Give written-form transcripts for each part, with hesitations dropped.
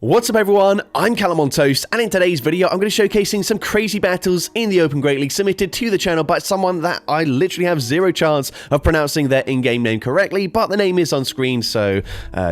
What's up everyone, I'm CallumOnToast, and in today's video I'm going to be showcasing some crazy battles in the Open Great League submitted to the channel by someone that I literally have zero chance of pronouncing their in-game name correctly, but the name is on screen so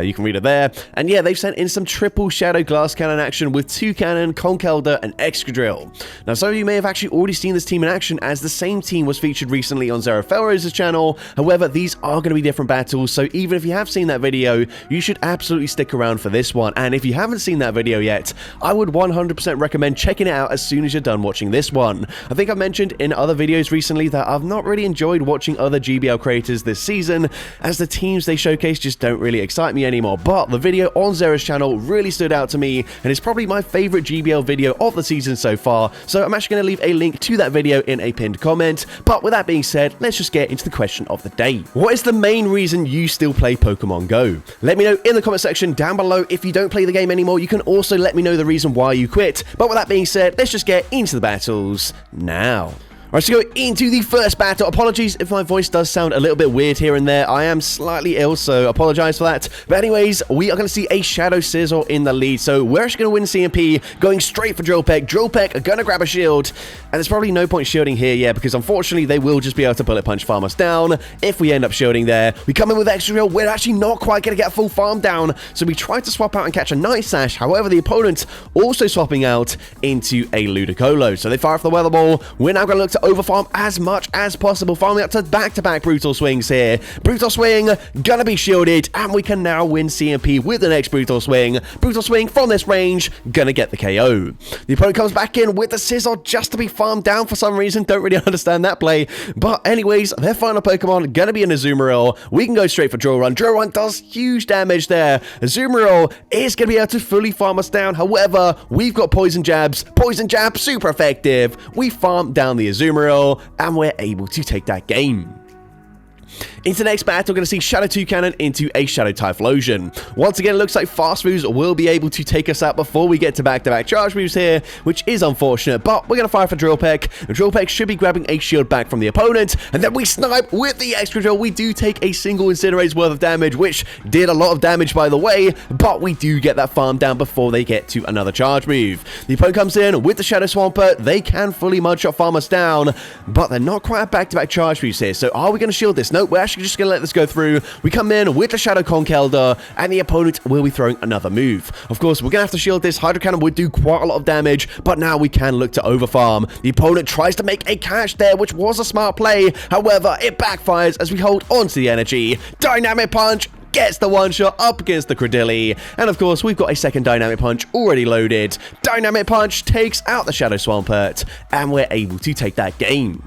you can read it there. And yeah, they've sent in some triple shadow glass cannon action with 2 cannon, Conkeldurr and Conkeldurr. Now some of you may have actually already seen this team in action, as the same team was featured recently on Felrose's channel. However, these are going to be different battles, so even if you have seen that video, you should absolutely stick around for this one. And if you haven't seen that video yet, I would 100% recommend checking it out as soon as you're done watching this one. I think I've mentioned in other videos recently that I've not really enjoyed watching other GBL creators this season, as the teams they showcase just don't really excite me anymore, but the video on Zera's channel really stood out to me, and it's probably my favorite GBL video of the season so far, so I'm actually going to leave a link to that video in a pinned comment. But with that being said, let's just get into the question of the day. What is the main reason you still play Pokemon Go? Let me know in the comment section down below. If you don't play the game anymore, you can also let me know the reason why you quit. But with that being said, let's just get into the battles now. Alright, so go into the first battle. Apologies if my voice does sound a little bit weird here and there. I am slightly ill, so apologize for that. But anyways, we are going to see a Shadow Sizzle in the lead. So we're actually going to win CMP, going straight for Drill Peck. Drill Peck are going to grab a shield. And there's probably no point shielding here, yeah, because unfortunately they will just be able to bullet punch farm us down if we end up shielding there. We come in with extra drill. We're actually not quite going to get a full farm down. So we try to swap out and catch a nice sash. However, the opponent also swapping out into a Ludicolo. So they fire off the weather ball. We're now going to look to overfarm as much as possible, farming up to back-to-back Brutal Swings here. Brutal Swing, gonna be shielded, and we can now win CMP with the next Brutal Swing. Brutal Swing from this range, gonna get the KO. The opponent comes back in with the Sizzle just to be farmed down for some reason. Don't really understand that play. But anyways, their final Pokemon gonna be an Azumarill. We can go straight for Drill Run. Drill Run does huge damage there. Azumarill is gonna be able to fully farm us down. However, we've got Poison Jabs. Poison Jab, super effective. We farm down the Azumarill, and we're able to take that game. Into the next battle, we're going to see Shadow 2 Cannon into a Shadow Typhlosion. Once again, it looks like fast moves will be able to take us out before we get to back-to-back charge moves here, which is unfortunate, but we're going to fire for Drill Peck. Drill Peck should be grabbing a shield back from the opponent, and then we snipe with the extra drill. We do take a single Incinerate's worth of damage, which did a lot of damage, by the way, but we do get that farm down before they get to another charge move. The opponent comes in with the Shadow Swampert. They can fully mudshot farm us down, but they're not quite at back-to-back charge moves here, so are we going to shield this? Nope, we're actually just going to let this go through. We come in with the Shadow Conkeldurr, and the opponent will be throwing another move. Of course, we're going to have to shield this. Hydro Cannon would do quite a lot of damage, but now we can look to overfarm. The opponent tries to make a catch there, which was a smart play. However, it backfires as we hold onto the energy. Dynamic Punch gets the one-shot up against the Credilli. And of course, we've got a second Dynamic Punch already loaded. Dynamic Punch takes out the Shadow Swampert, and we're able to take that game.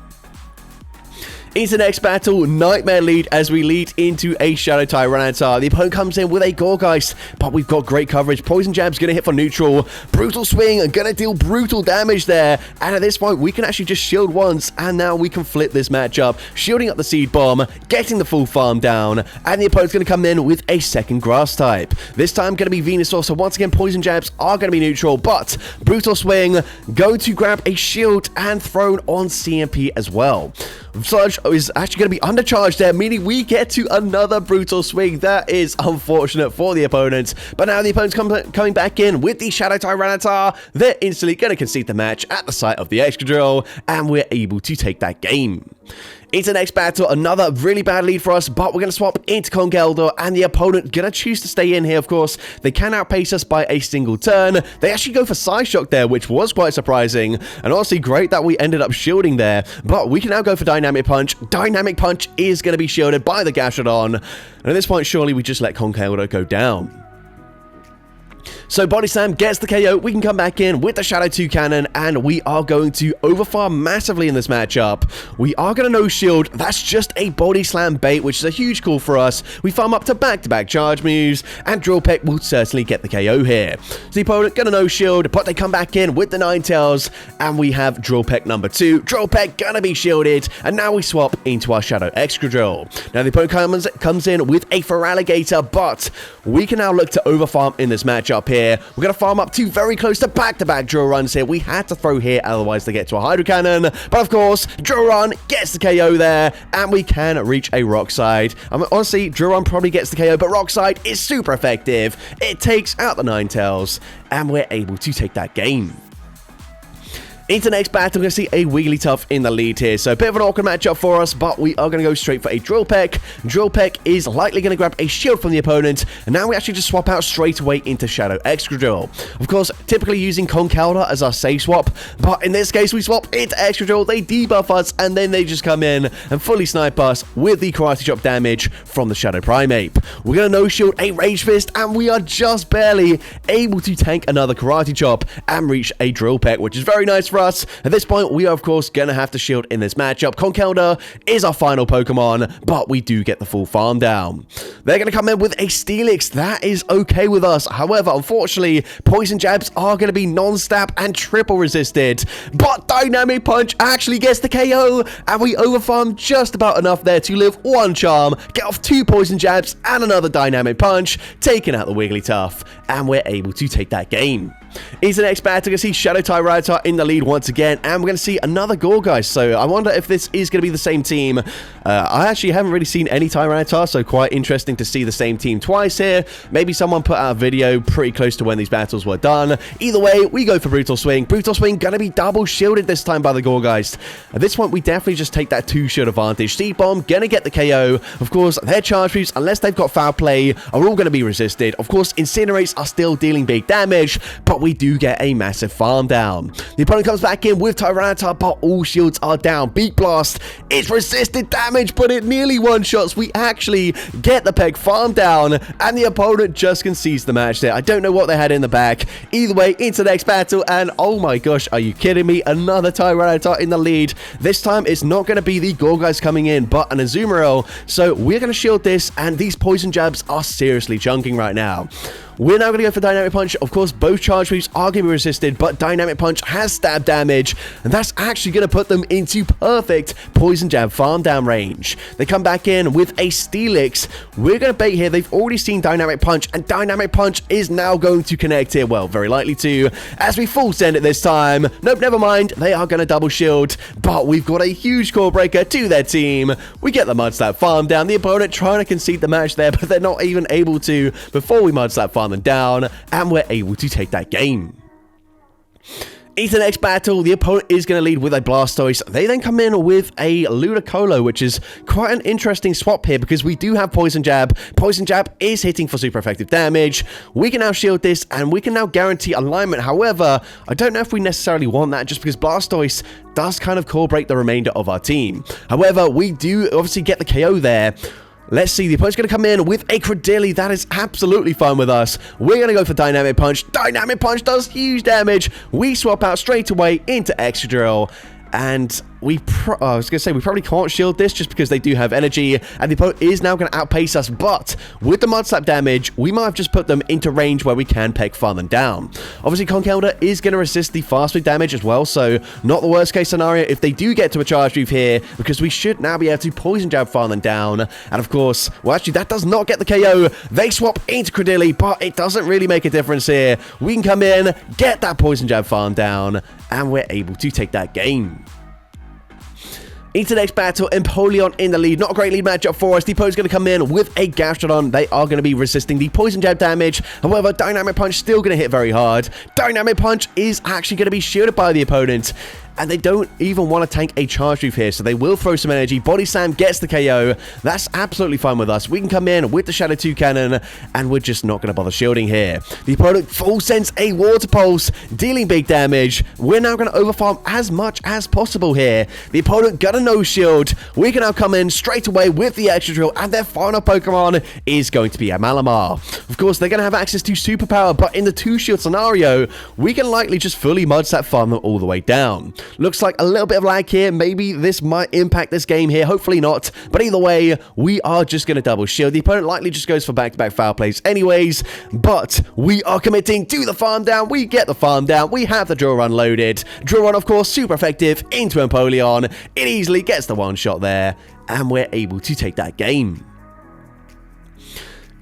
Into the next battle, Nightmare lead as we lead into a Shadow Tyranitar. The opponent comes in with a Gorgeist, but we've got great coverage. Poison Jab's going to hit for neutral. Brutal Swing going to deal brutal damage there. And at this point, we can actually just shield once, and now we can flip this matchup. Shielding up the Seed Bomb, getting the full farm down, and the opponent's going to come in with a second Grass type. This time going to be Venusaur, so once again, Poison Jabs are going to be neutral, but Brutal Swing going to grab a shield and thrown on CMP as well. Sludge is actually going to be undercharged there, meaning we get to another Brutal Swing. That is unfortunate for the opponent, but now the opponent's coming back in with the Shadow Tyranitar. They're instantly going to concede the match at the sight of the Excadrill, and we're able to take that game. Into the next battle, another really bad lead for us, but we're going to swap into Conkeldurr, and the opponent going to choose to stay in here, of course. They can outpace us by a single turn. They actually go for Side Shock there, which was quite surprising, and honestly great that we ended up shielding there, but we can now go for Dynamic Punch. Dynamic Punch is going to be shielded by the Gastrodon, and at this point, surely we just let Conkeldurr go down. So Body Slam gets the KO. We can come back in with the Shadow 2 Cannon, and we are going to overfarm massively in this matchup. We are going to no shield. That's just a Body Slam bait, which is a huge call for us. We farm up to back-to-back charge moves, and Drill Peck will certainly get the KO here. So the opponent going to no shield, but they come back in with the Ninetales, and we have Drill Peck number 2. Drill Peck going to be shielded, and now we swap into our Shadow Excadrill. Now the opponent comes in with a Feraligatr, but we can now look to overfarm in this matchup here. here. We're going to farm up to very close to back-to-back drill runs here. We had to throw here, otherwise they get to a hydro cannon. But of course, drill run gets the KO there, and we can reach a rock side. Honestly, drill run probably gets the KO, but rock side is super effective. It takes out the Ninetales, and we're able to take that game. Into the next battle, we're going to see a Wigglytuff in the lead here. So a bit of an awkward matchup for us, but we are going to go straight for a Drill Peck. Drill Peck is likely going to grab a shield from the opponent, and now we actually just swap out straight away into Shadow Excadrill. Of course, typically using Conkeldurr as our safe swap, but in this case, we swap into Excadrill. They debuff us, and then they just come in and fully snipe us with the Karate Chop damage from the Shadow Primeape. We're going to no-shield a Rage Fist, and we are just barely able to tank another Karate Chop and reach a Drill Peck, which is very nice for us. At this point, we are, of course, going to have to shield in this matchup. Conkeldurr is our final Pokemon, but we do get the full farm down. They're going to come in with a Steelix. That is okay with us. However, unfortunately, Poison Jabs are going to be non-stab and triple resisted. But Dynamic Punch actually gets the KO, and we overfarm just about enough there to live one charm, get off 2 Poison Jabs and another Dynamic Punch, taking out the Wigglytuff, and we're able to take that game. Into the next battle, we're going to see Shadow Tyranitar in the lead once again, and we're going to see another Gourgeist. So I wonder if this is going to be the same team. I actually haven't really seen any Tyranitar, so quite interesting to see the same team twice here. Maybe someone put out a video pretty close to when these battles were done. Either way, we go for Brutal Swing. Brutal Swing going to be double shielded this time by the Gourgeist. At this point, we definitely just take that 2-shield advantage. Seed Bomb going to get the KO. Of course, their charge moves, unless they've got Foul Play, are all going to be resisted. Of course, Incinerates are still dealing big damage, but we do get a massive farm down. The opponent comes back in with Tyranitar, but all shields are down. Beak Blast, it's resisted damage, but it nearly one-shots. We actually get the Peg farm down, and the opponent just concedes the match there. I don't know what they had in the back. Either way, into the next battle, and oh my gosh, are you kidding me? Another Tyranitar in the lead. This time, it's not going to be the Gourgeist coming in, but an Azumarill. So we're going to shield this, and these Poison Jabs are seriously chunking right now. We're now going to go for Dynamic Punch. Of course, both charge moves are going to be resisted, but Dynamic Punch has stab damage, and that's actually going to put them into perfect Poison Jab farm down range. They come back in with a Steelix. We're going to bait here. They've already seen Dynamic Punch, and Dynamic Punch is now going to connect here. Well, very likely to, as we full send it this time. Nope, never mind. They are going to double shield, but we've got a huge core breaker to their team. We get the Mud Slap farm down. The opponent trying to concede the match there, but they're not even able to before we Mud Slap farm them down, and we're able to take that game. Into the next battle, the opponent is going to lead with a Blastoise. They then come in with a Ludicolo, which is quite an interesting swap here because we do have Poison Jab. Poison Jab is hitting for super effective damage. We can now shield this, and we can now guarantee alignment. However, I don't know if we necessarily want that just because Blastoise does kind of core break the remainder of our team. However, we do obviously get the KO there. Let's see, the opponent's going to come in with a Credilli. That is absolutely fine with us. We're going to go for Dynamic Punch. Dynamic Punch does huge damage. We swap out straight away into Excadrill. And we probably can't shield this just because they do have energy, and the opponent is now going to outpace us, but with the Mud Slap damage, we might have just put them into range where we can Peg farm them down. Obviously, Conkeldurr is going to resist the fast move damage as well, so not the worst case scenario if they do get to a charge move here, because we should now be able to Poison Jab farm them down, and of course, well actually that does not get the KO. They swap into Credilli, but it doesn't really make a difference here. We can come in, get that Poison Jab farm down, and we're able to take that game. Into the next battle, Empoleon in the lead. Not a great lead matchup for us. The opponent's going to come in with a Gastrodon. They are going to be resisting the Poison Jab damage. However, Dynamic Punch still going to hit very hard. Dynamic Punch is actually going to be shielded by the opponent. And they don't even want to tank a charge move here, so they will throw some energy. Body Slam gets the KO. That's absolutely fine with us. We can come in with the Shadow 2 Cannon, and we're just not going to bother shielding here. The opponent full sends a Water Pulse, dealing big damage. We're now going to overfarm as much as possible here. The opponent got a no shield. We can now come in straight away with the Excadrill, and their final Pokemon is going to be a Malamar. Of course, they're going to have access to Superpower, but in the 2-shield scenario, we can likely just fully Mud Slap farm them all the way down. Looks like a little bit of lag here. Maybe this might impact this game here. Hopefully not. But either way, we are just going to double shield. The opponent likely just goes for back-to-back foul plays anyways. But we are committing to the farm down. We get the farm down. We have the Drill Run loaded. Drill Run, of course, super effective into Empoleon. It easily gets the one shot there. And we're able to take that game.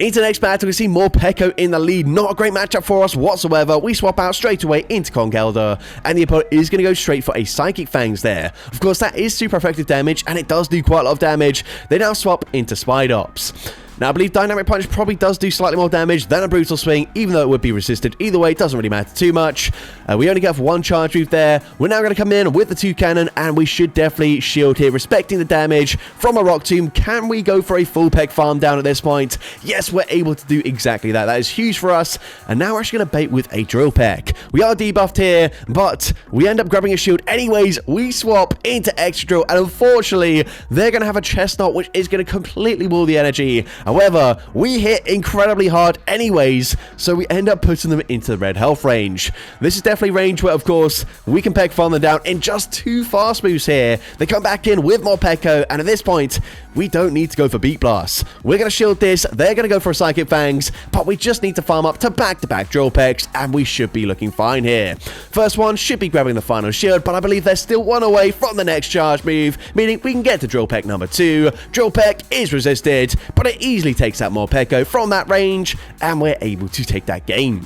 Into the next battle, we see more Pekko in the lead. Not a great matchup for us whatsoever. We swap out straight away into Conkeldurr, and the opponent is going to go straight for a Psychic Fangs there. Of course, that is super effective damage, and it does do quite a lot of damage. They now swap into Spidops. Now, I believe Dynamic Punch probably does do slightly more damage than a Brutal Swing, even though it would be resisted. Either way, it doesn't really matter too much. We only have one charge move there. We're now going to come in with the 2 cannon, and we should definitely shield here, respecting the damage from a Rock Tomb. Can we go for a full Peck farm down at this point? Yes, we're able to do exactly that. That is huge for us. And now we're actually going to bait with a Drill Peck. We are debuffed here, but we end up grabbing a shield anyways. We swap into Extra Drill, and unfortunately, they're going to have a Chestnut, which is going to completely wall the energy. However, we hit incredibly hard anyways, so we end up putting them into the red health range. This is definitely range where, of course, we can Peck farm them down in just 2 fast moves here. They come back in with more Pekko, and at this point, we don't need to go for Beat Blast. We're going to shield this, they're going to go for a Psychic Fangs, but we just need to farm up to back-to-back Drill Pecks, and we should be looking fine here. First one should be grabbing the final shield, but I believe they're still one away from the next charge move, meaning we can get to Drill Peck number 2. Drill Peck is resisted, but it easily takes out more Pekko from that range, and we're able to take that game.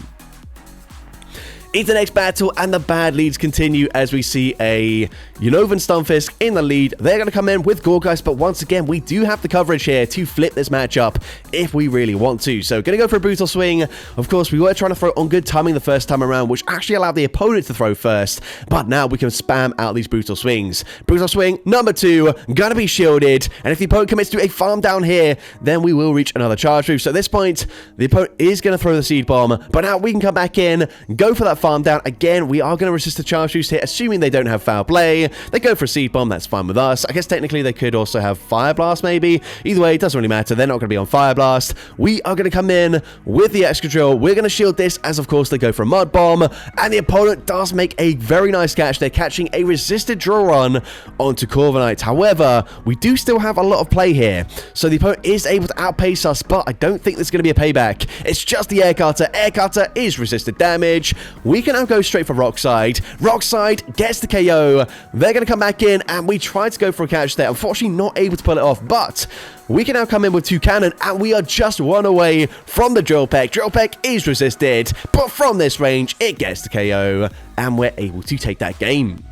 Into the next battle, and the bad leads continue as we see a Unova Stunfisk in the lead. They're going to come in with Gorgeist, but once again, we do have the coverage here to flip this matchup if we really want to. So, going to go for a Brutal Swing. Of course, we were trying to throw on good timing the first time around, which actually allowed the opponent to throw first, but now we can spam out these Brutal Swings. Brutal Swing number 2, going to be shielded, and if the opponent commits to a farm down here, then we will reach another charge move. So at this point, the opponent is going to throw the Seed Bomb, but now we can come back in, go for that farm down. Again, we are going to resist the charge boost here, assuming they don't have Foul Play. They go for a Seed Bomb, that's fine with us. I guess technically they could also have Fire Blast maybe. Either way, it doesn't really matter. They're not going to be on Fire Blast. We are going to come in with the Extra Drill. We're going to shield this as, of course, they go for a Mud Bomb. And the opponent does make a very nice catch. They're catching a resisted Drill Run onto Corviknight. However, we do still have a lot of play here. So the opponent is able to outpace us, but I don't think there's going to be a payback. It's just the Air Cutter. Air Cutter is resisted damage. We can now go straight for Rockside. Rockside gets the KO. They're going to come back in, and we tried to go for a catch there. Unfortunately, not able to pull it off, but we can now come in with 2 cannon, and we are just one away from the Drill Peck. Drill Peck is resisted, but from this range, it gets the KO, and we're able to take that game.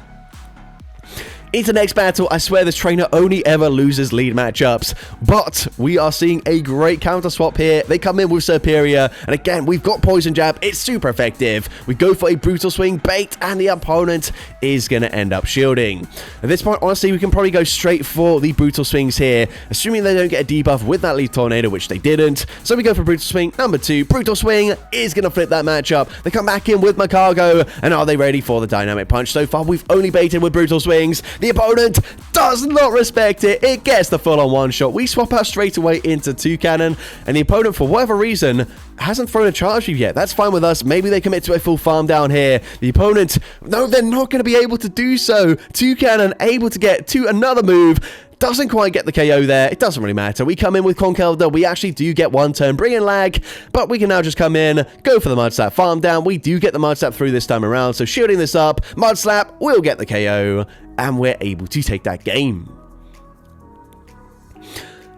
Into the next battle, I swear this trainer only ever loses lead matchups, but we are seeing a great counter swap here. They come in with Superior, and again, we've got Poison Jab. It's super effective. We go for a Brutal Swing bait, and the opponent is going to end up shielding. At this point, honestly, we can probably go straight for the Brutal Swings here, assuming they don't get a debuff with that Leaf Tornado, which they didn't. So we go for Brutal Swing number 2. Brutal Swing is going to flip that matchup. They come back in with Macargo, and are they ready for the Dynamic Punch? So far, we've only baited with Brutal Swings. The opponent does not respect it. It gets the full-on one-shot. We swap out straight away into 2 cannon, and the opponent, for whatever reason, hasn't thrown a charge move yet. That's fine with us. Maybe they commit to a full farm down here. The opponent, no, they're not going to be able to do so. 2 cannon able to get to another move. Doesn't quite get the KO there. It doesn't really matter. We come in with Conkeldurr. We actually do get 1 turn, bring in lag, but we can now just come in, go for the Mud Slap farm down. We do get the Mud Slap through this time around, so shielding this up, Mud Slap will get the KO, and we're able to take that game.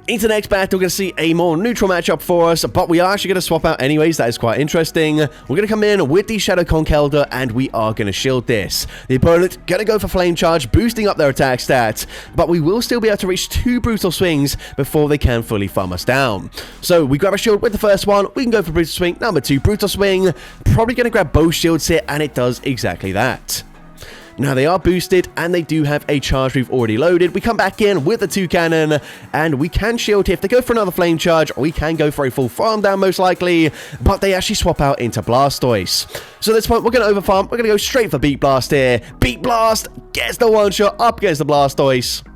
Into the next battle, we're going to see a more neutral matchup for us, but we are actually going to swap out anyways. That is quite interesting. We're going to come in with the Shadow Conkeldurr, and we are going to shield this. The opponent going to go for Flame Charge, boosting up their attack stats, but we will still be able to reach 2 Brutal Swings before they can fully farm us down. So we grab a shield with the first one. We can go for Brutal Swing number 2. Brutal Swing, probably going to grab both shields here, and it does exactly that. Now, they are boosted, and they do have a charge move already loaded. We come back in with the 2 cannon, and we can shield here. If they go for another flame charge, we can go for a full farm down, most likely, but they actually swap out into Blastoise. So at this point, we're going to overfarm. We're going to go straight for Beat Blast here. Beat Blast gets the one-shot up against the Blastoise.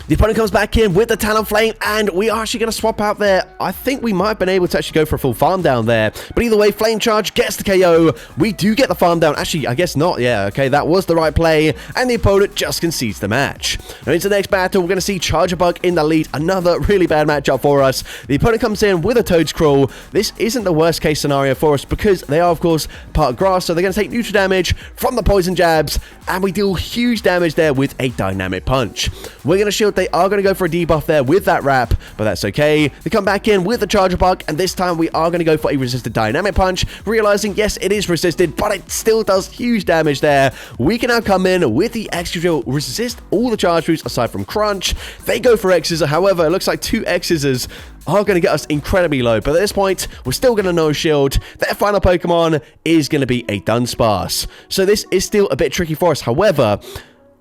The opponent comes back in with the Talonflame, and we are actually going to swap out there. I think we might have been able to actually go for a full farm down there. But either way, Flame Charge gets the KO. We do get the farm down. Actually, I guess not. Yeah, okay, that was the right play. And the opponent just concedes the match. Now, into the next battle, we're going to see Charger Bug in the lead. Another really bad matchup for us. The opponent comes in with a Toad's Crawl. This isn't the worst case scenario for us because they are, of course, part grass. So they're going to take neutral damage from the Poison Jabs. And we deal huge damage there with a Dynamic Punch. We're going to shield they are going to go for a debuff there with that wrap, but that's okay. They come back in with the charger bug, and this time we are going to go for a resisted dynamic punch, realizing, yes, it is resisted, but it still does huge damage there. We can now come in with the extra drill, resist all the charge moves aside from crunch. They go for X-Scissor, however, it looks like 2 X-Scissors are going to get us incredibly low, but at this point, we're still going to no shield. Their final Pokemon is going to be a Dunsparce. So this is still a bit tricky for us. However,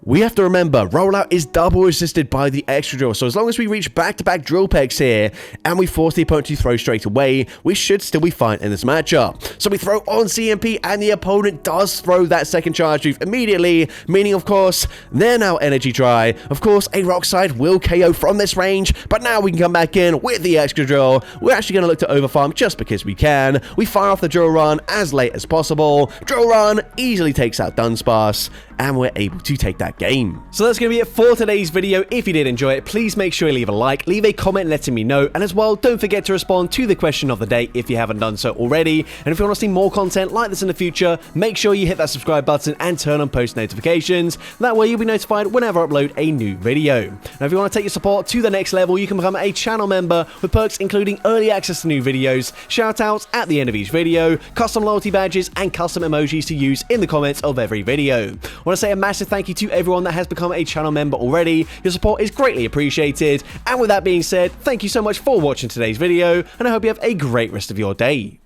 we have to remember, rollout is double resisted by the extra drill, so as long as we reach back-to-back drill pegs here, and we force the opponent to throw straight away, we should still be fine in this matchup. So we throw on CMP, and the opponent does throw that second charge move immediately, meaning, of course, they're now energy dry. Of course, a Rock Slide will KO from this range, but now we can come back in with the extra drill. We're actually going to look to overfarm just because we can. We fire off the drill run as late as possible. Drill run easily takes out Dunsparce, and we're able to take that game. So that's going to be it for today's video. If you did enjoy it, please make sure you leave a like, leave a comment letting me know, and as well, don't forget to respond to the question of the day if you haven't done so already. And if you want to see more content like this in the future, make sure you hit that subscribe button and turn on post notifications. That way you'll be notified whenever I upload a new video. Now, if you want to take your support to the next level, you can become a channel member with perks including early access to new videos, shoutouts at the end of each video, custom loyalty badges, and custom emojis to use in the comments of every video. I want to say a massive thank you to everyone that has become a channel member already. Your support is greatly appreciated. And with that being said, thank you so much for watching today's video, and I hope you have a great rest of your day.